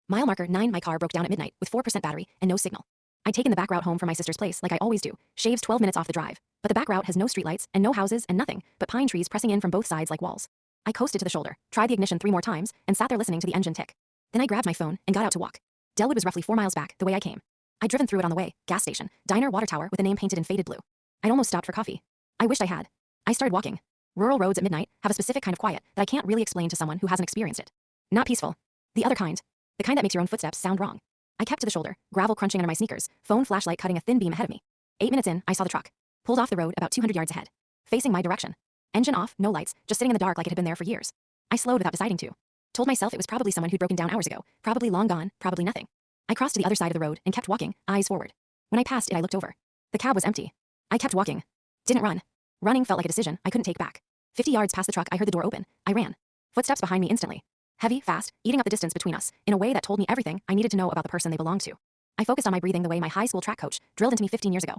Mile marker 9. My car broke down at midnight with 4% battery and no signal. I'd taken the back route home from my sister's place like I always do, shaves 12 minutes off the drive, but the back route has no streetlights and no houses and nothing but pine trees pressing in from both sides like walls. I coasted to the shoulder, tried the ignition 3 more times, and sat there listening to the engine tick. Then I grabbed my phone and got out to walk. Delwood was roughly 4 miles back, the way I came. I'd driven through it on the way, gas station, diner, water tower with a name painted in faded blue. I'd almost stopped for coffee. I wished I had. I started walking. Rural roads at midnight have a specific kind of quiet that I can't really explain to someone who hasn't experienced it. Not peaceful. The other kind. The kind that makes your own footsteps sound wrong. I kept to the shoulder, gravel crunching under my sneakers, phone flashlight cutting a thin beam ahead of me. 8 minutes in, I saw the truck. Pulled off the road about 200 yards ahead. Facing my direction. Engine off, no lights, just sitting in the dark like it had been there for years. I slowed without deciding to. Told myself it was probably someone who'd broken down hours ago, probably long gone, probably nothing. I crossed to the other side of the road and kept walking, eyes forward. When I passed it, I looked over. The cab was empty. I kept walking. Didn't run. Running felt like a decision I couldn't take back. 50 yards past the truck, I heard the door open. I ran. Footsteps behind me instantly. Heavy, fast, eating up the distance between us, in a way that told me everything I needed to know about the person they belonged to. I focused on my breathing the way my high school track coach drilled into me 15 years ago.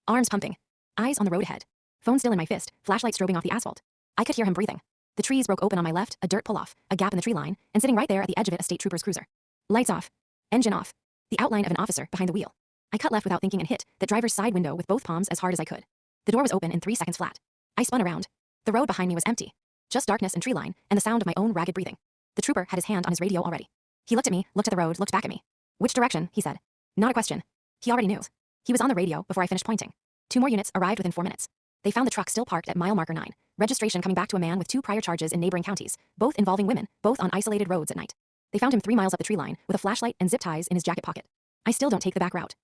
Arms pumping. Eyes on the road ahead. Phone still in my fist, flashlight strobing off the asphalt. I could hear him breathing. The trees broke open on my left, a dirt pull-off, a gap in the tree line, and sitting right there at the edge of it a state trooper's cruiser. Lights off. Engine off. The outline of an officer behind the wheel. I cut left without thinking and hit that driver's side window with both palms as hard as I could. The door was open in 3 seconds flat. I spun around. The road behind me was empty. Just darkness and tree line, and the sound of my own ragged breathing. The trooper had his hand on his radio already. He looked at me, looked at the road, looked back at me. Which direction, he said. Not a question. He already knew. He was on the radio before I finished pointing. 2 more units arrived within 4 minutes. They found the truck still parked at mile marker 9, registration coming back to a man with 2 prior charges in neighboring counties, both involving women, both on isolated roads at night. They found him 3 miles up the tree line, with a flashlight and zip ties in his jacket pocket. I still don't take the back route.